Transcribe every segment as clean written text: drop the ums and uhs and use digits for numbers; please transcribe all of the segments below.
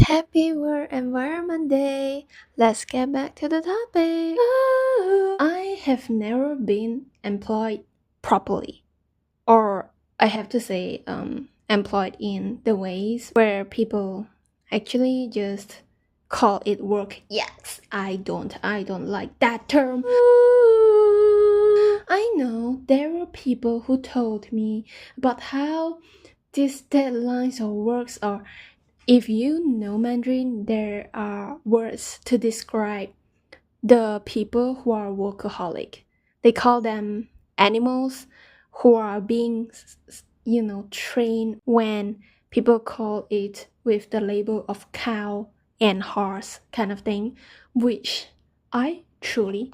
Happy World Environment Day! Let's get back to the topic. I have never been employed properly, or I have to say, employed in the ways where people actually just call it work. Yes, I don't like that term. I know there were people who told me about how these deadlines or works are. If you know Mandarin, there are words to describe the people who are workaholic. They call them animals who are being, trained when people call it with the label of cow and horse kind of thing, which I truly,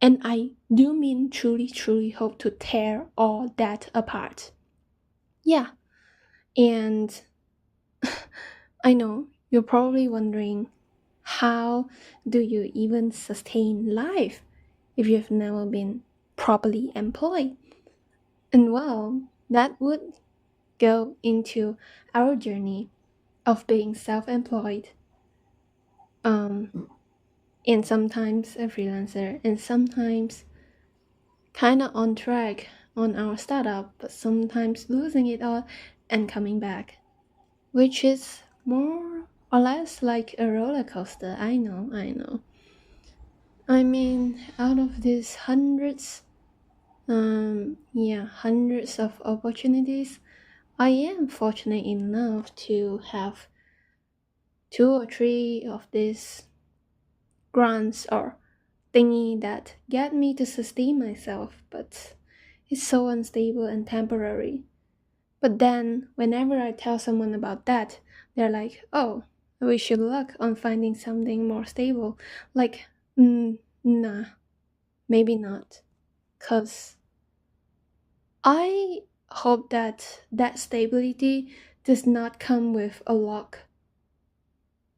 and I do mean truly, truly hope to tear all that apart. Yeah, and I know you're probably wondering, how do you even sustain life if you've never been properly employed? And well, that would go into our journey of being self-employed, um, and sometimes a freelancer, and sometimes kind of on track on our startup, but sometimes losing it all and coming back, which is more or less like a roller coaster. I know, I know. I mean, out of these hundreds of opportunities, I am fortunate enough to have two or three of these grants or thingy that get me to sustain myself, but it's so unstable and temporary. But then, whenever I tell someone about that, they're like, oh, I wish you luck on finding something more stable. Like, nah, maybe not. Because I hope that that stability does not come with a luck.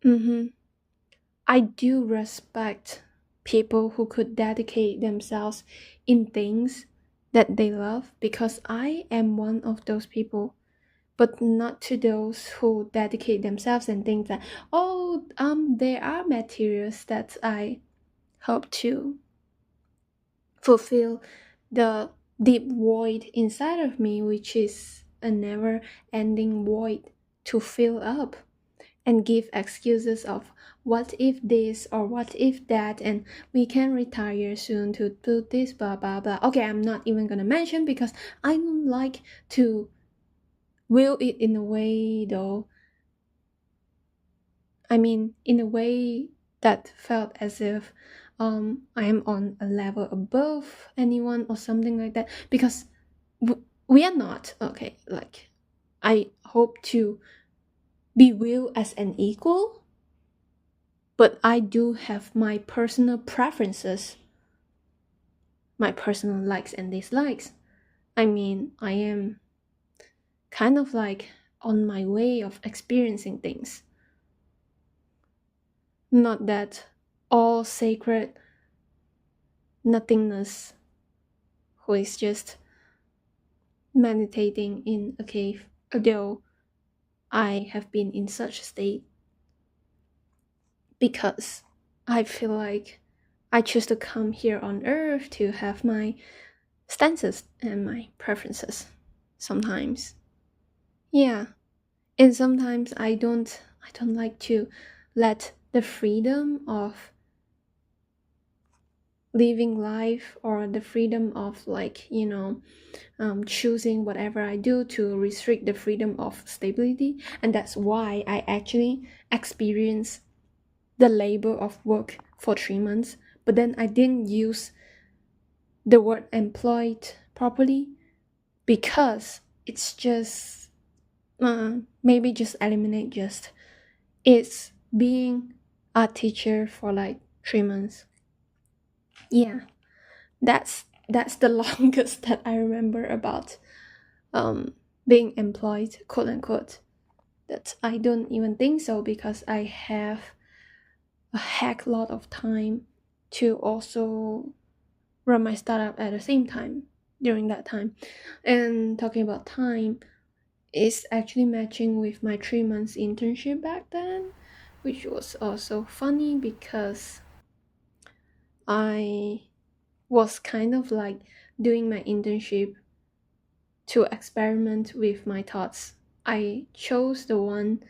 I do respect people who could dedicate themselves in things that they love because I am one of those people, but not to those who dedicate themselves and think that, oh, there are materials that I hope to fulfill the deep void inside of me, which is a never ending void to fill up, and give excuses of what if this or what if that, and we can retire soon to do this, blah blah blah. Okay, I'm not even gonna mention because I don't like to will it in a way though. I mean, in a way that felt as if I am on a level above anyone or something like that, because we are not. Okay, like, I hope to be viewed as an equal, but I do have my personal preferences, my personal likes and dislikes. I mean, I am kind of like on my way of experiencing things. Not that all sacred nothingness who is just meditating in a cave, although I have been in such a state because I feel like I choose to come here on earth to have my stances and my preferences sometimes. Yeah, and sometimes I don't like to let the freedom of living life or the freedom of, like, choosing whatever I do to restrict the freedom of stability. And that's why I actually experienced the labor of work for 3 months, but then I didn't use the word employed properly because it's just, maybe just eliminate just it's being a teacher for like 3 months. Yeah, that's the longest that I remember about being employed, quote unquote. That I don't even think so because I have a heck lot of time to also run my startup at the same time during that time. And talking about time, is actually matching with my 3 months internship back then. which was also funny because I was kind of like doing my internship to experiment with my thoughts. I chose the one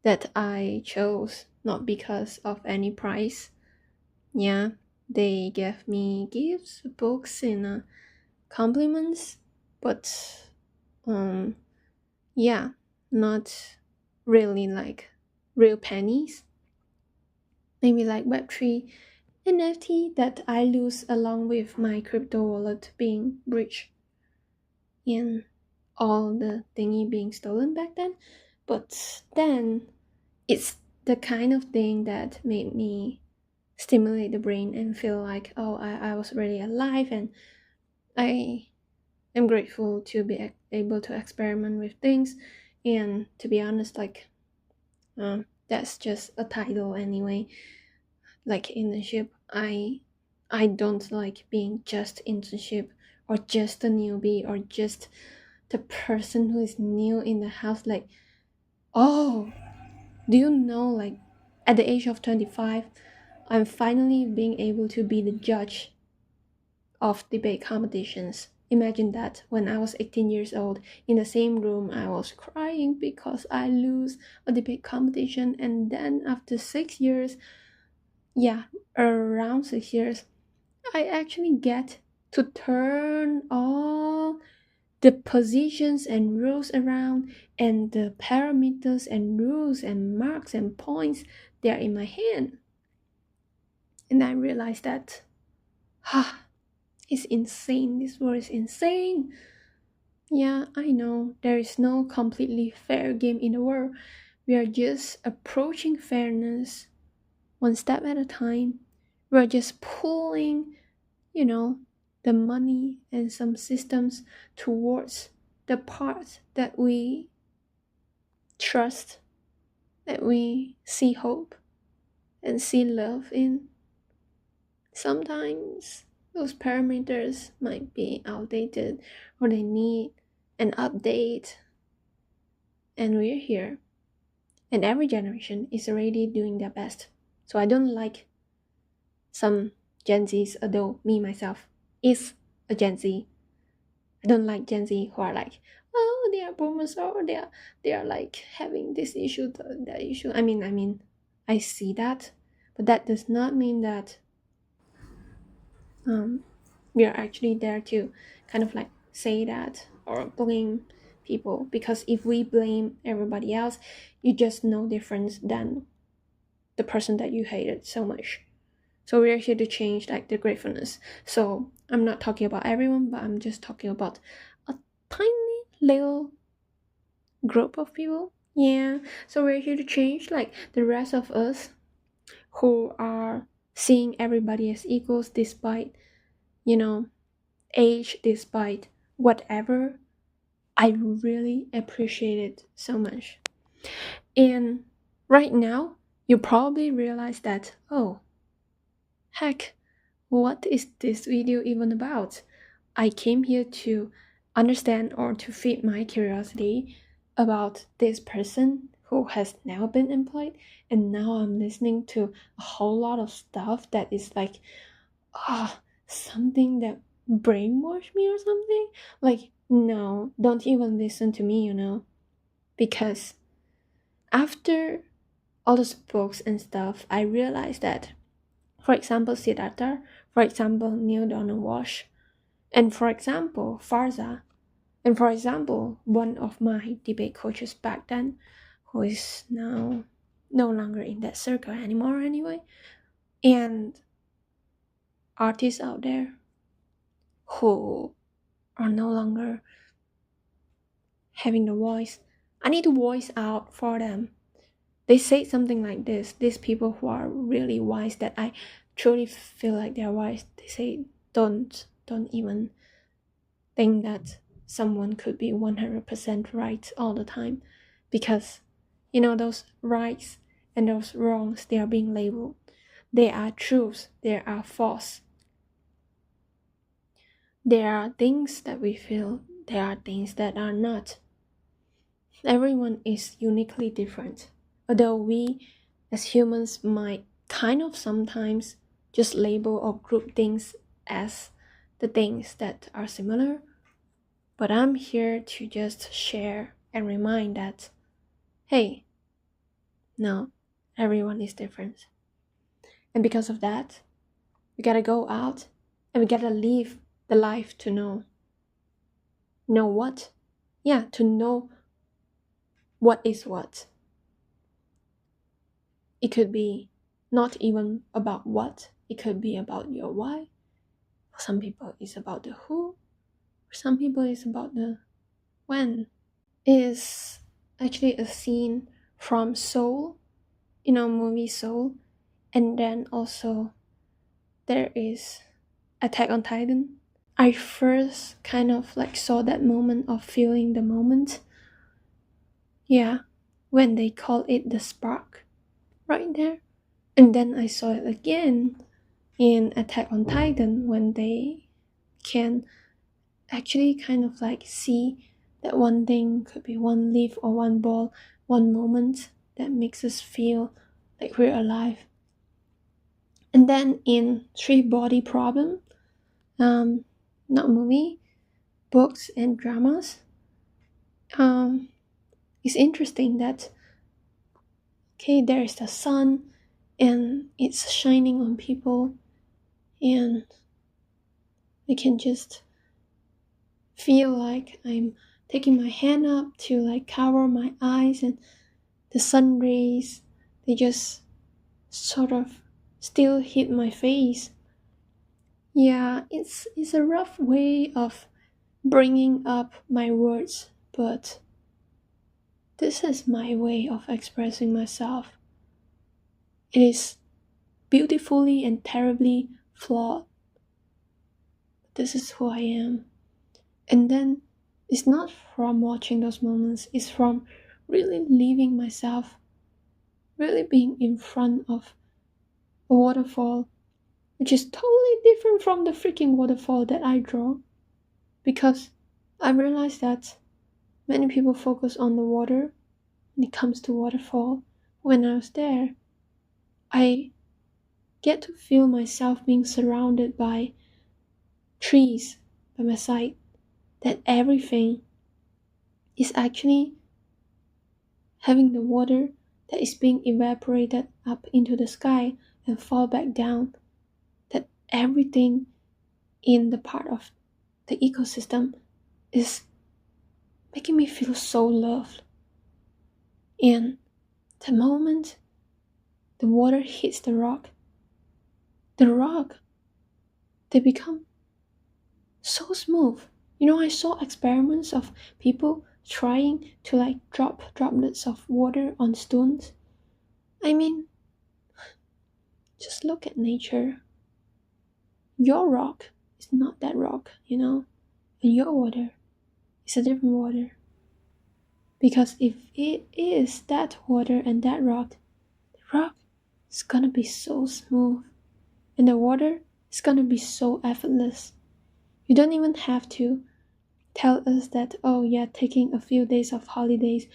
that I chose not because of any prize. Yeah, they gave me gifts, books, and compliments, but yeah, not really like real pennies. Maybe like Web3 NFT that I lose along with my crypto wallet being breached and all the thingy being stolen back then. But then it's the kind of thing that made me stimulate the brain and feel like, oh, I was really alive, and I am grateful to be able to experiment with things. And to be honest, like, that's just a title anyway. Like internship, I don't like being just internship or just a newbie or just the person who is new in the house. Like, oh, do you know, like, at the age of 25, I'm finally being able to be the judge of debate competitions. Imagine that when I was 18 years old, in the same room, I was crying because I lose a debate competition, and then after 6 years, yeah, around 6 years, I actually get to turn all the positions and rules around, and the parameters and rules and marks and points, they are in my hand. And I realized that, ah, it's insane. This world is insane. Yeah, I know there is no completely fair game in the world. We are just approaching fairness one step at a time. We're just pulling, you know, the money and some systems towards the part that we trust, that we see hope and see love in. Sometimes those parameters might be outdated or they need an update, and we're here. And every generation is already doing their best. So I don't like some Gen Zs, although me myself is a Gen Z. I don't like Gen Z who are like, oh, they are boomers, or they are like having this issue, that issue. I mean, I see that, but that does not mean that we are actually there to kind of like say that or blame people, because if we blame everybody else, you just no difference than the person that you hated so much. So we're here to change like the gratefulness. So I'm not talking about everyone, but I'm just talking about a tiny little group of people. Yeah, so we're here to change like the rest of us who are seeing everybody as equals despite, you know, age, despite whatever. I really appreciate it so much. And right now, you probably realize that, oh, heck, what is this video even about? I came here to understand or to feed my curiosity about this person who has never been employed, and now I'm listening to a whole lot of stuff that is like, ah, something that brainwashed me or something. Like, no, don't even listen to me, because after all those books and stuff, I realized that, for example, Siddhartha, for example, Neil Donald Walsh, and for example, Farza, and for example, one of my debate coaches back then, who is now no longer in that circle anymore anyway, and artists out there who are no longer having the voice. I need to voice out for them. They say something like this. These people who are really wise, that I truly feel like they're wise, they say, don't even think that someone could be 100% right all the time, because those rights and those wrongs, they are being labeled. They are truths, they are false. There are things that we feel, there are things that are not. Everyone is uniquely different. Although we as humans might kind of sometimes just label or group things as the things that are similar. But I'm here to just share and remind that, hey, no, everyone is different. And because of that, we gotta go out and we gotta live the life to know. Know what? Yeah, to know what is what. It could be not even about what, it could be about your why. For some people, it's about the who. For some people, it's about the when. Is actually a scene from Soul, movie Soul, and then also there is Attack on Titan. I first kind of like saw that moment of feeling the moment. Yeah, when they call it the spark, right there. And then I saw it again in Attack on Titan when they can actually kind of like see that one thing could be one leaf or one ball, one moment that makes us feel like we're alive. And then in Three Body Problem, not movie, books and dramas, it's interesting that okay, there is the sun and it's shining on people and I can just feel like I'm taking my hand up to like cover my eyes and the sun rays, they just sort of still hit my face. Yeah, it's a rough way of bringing up my words, but this is my way of expressing myself. It is beautifully and terribly flawed. This is who I am. And then it's not from watching those moments, it's from really leaving myself, really being in front of a waterfall, which is totally different from the freaking waterfall that I draw. Because I realized that many people focus on the water when it comes to waterfall. When I was there, I get to feel myself being surrounded by trees by my side, that everything is actually having the water that is being evaporated up into the sky and fall back down, that everything in the part of the ecosystem is making me feel so loved. And the moment the water hits the rock, they become so smooth. I saw experiments of people trying to like drop droplets of water on stones. I mean, just look at nature. Your rock is not that rock, and your water is a different water. Because if it is that water and that rock, the rock is gonna be so smooth, and the water is gonna be so effortless. You don't even have to tell us that, oh yeah, taking a few days of holidays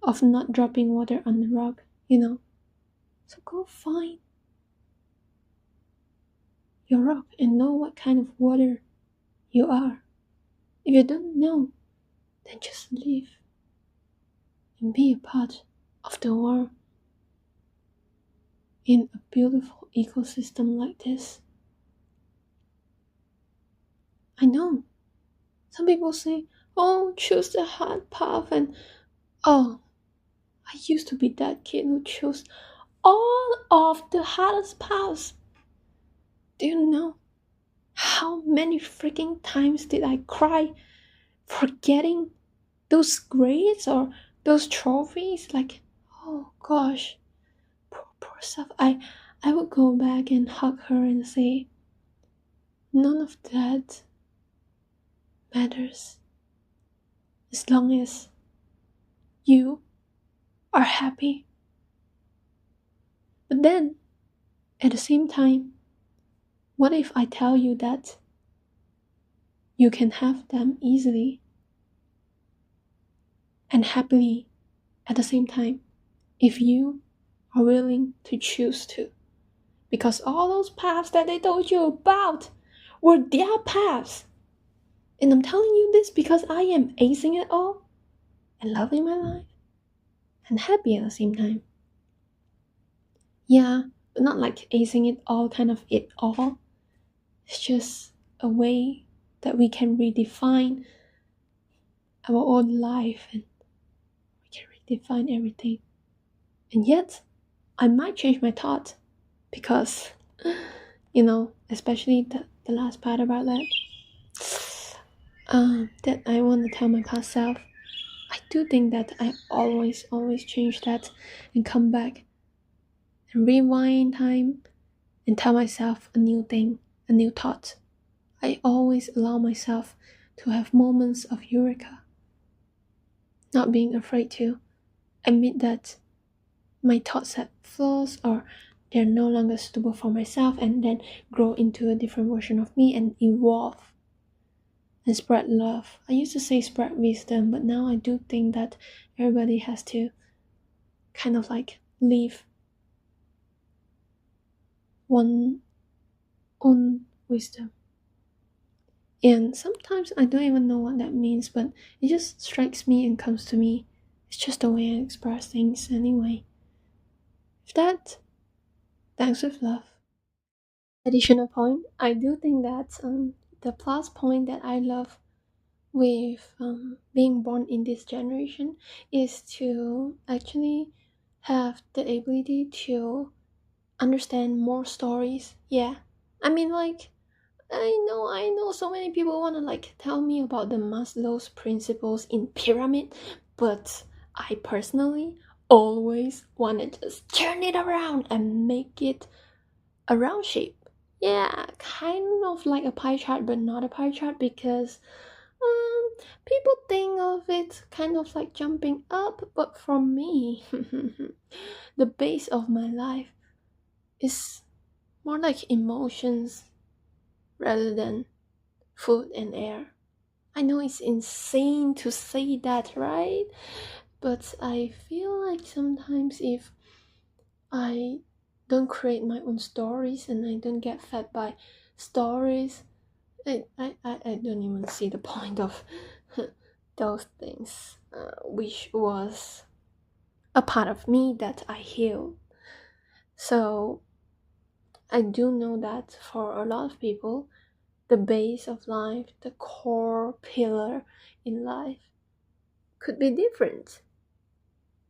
of not dropping water on the rock. So go find your rock and know what kind of water you are. If you don't know, then just live and be a part of the world in a beautiful ecosystem like this. I know some people say, oh, choose the hard path, and oh, I used to be that kid who chose all of the hardest paths. Do you know how many freaking times did I cry for getting those grades or those trophies? Like, oh gosh, poor stuff. I would go back and hug her and say, none of that matters as long as you are happy. But then, at the same time, what if I tell you that you can have them easily and happily at the same time if you are willing to choose to. Because all those paths that they told you about were their paths. And I'm telling you this because I am acing it all and loving my life and happy at the same time. Yeah, but not like acing it all, kind of it all. It's just a way that we can redefine our own life and we can redefine everything. And yet, I might change my thought because, especially the last part about that I want to tell my past self. I do think that I always change that and come back and rewind time and tell myself a new thing, a new thought. I always allow myself to have moments of eureka, not being afraid to admit that my thoughts have flaws or they're no longer suitable for myself, and then grow into a different version of me and evolve and spread love. I used to say spread wisdom, but now I do think that everybody has to kind of like live one own wisdom. And sometimes I don't even know what that means, but it just strikes me and comes to me. It's just the way I express things anyway. If that, thanks with love. Additional point, I do think that the plus point that I love with being born in this generation is to actually have the ability to understand more stories. Yeah, I mean, like, I know so many people want to like tell me about the Maslow's principles in pyramid, but I personally always want to just turn it around and make it a round shape. Yeah, kind of like a pie chart, but not a pie chart because people think of it kind of like jumping up, but for me, the base of my life is more like emotions rather than food and air. I know it's insane to say that, right? But I feel like sometimes if I don't create my own stories and I don't get fed by stories, I don't even see the point of those things, which was a part of me that I healed. So I do know that for a lot of people, the base of life, the core pillar in life, could be different.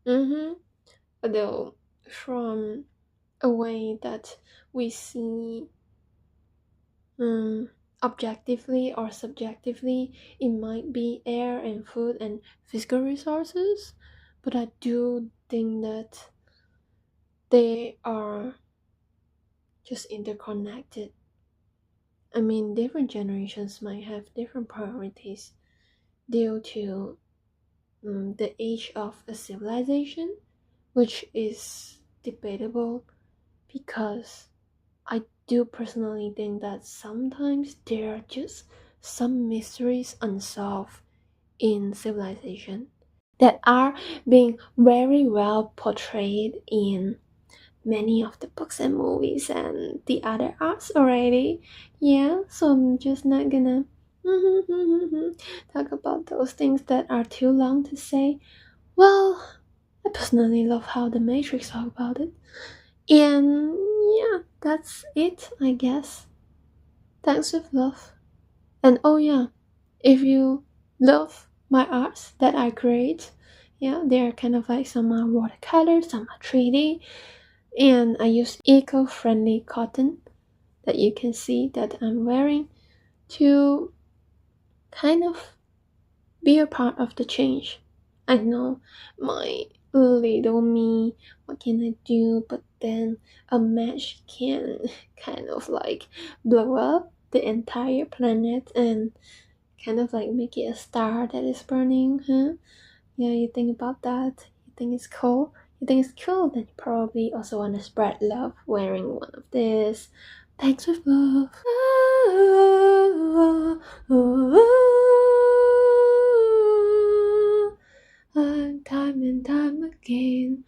Though from a way that we see objectively or subjectively, it might be air and food and physical resources, but I do think that they are just interconnected. I mean, different generations might have different priorities due to the age of a civilization, which is debatable because I do personally think that sometimes there are just some mysteries unsolved in civilization that are being very well portrayed in many of the books and movies and the other arts already. Yeah, so I'm just not gonna talk about those things that are too long to say. Well, I personally love how the Matrix talk about it. And yeah, that's it, I guess. Thanks with love. And oh yeah, if you love my arts that I create, yeah, they're kind of like some are watercolor, some are 3D, and I use eco-friendly cotton that you can see that I'm wearing to kind of be a part of the change. I know my little me, what can I do? But then a match can kind of like blow up the entire planet and kind of like make it a star that is burning, huh? Yeah, you think about that? You think it's cool? You think it's cool? Then you probably also want to spread love wearing one of this. Thanks with love. Time and time again,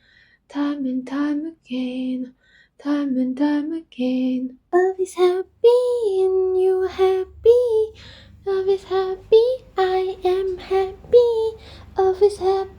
time and time again, time and time again. Love is happy and you are happy. Love is happy, I am happy. Love is happy.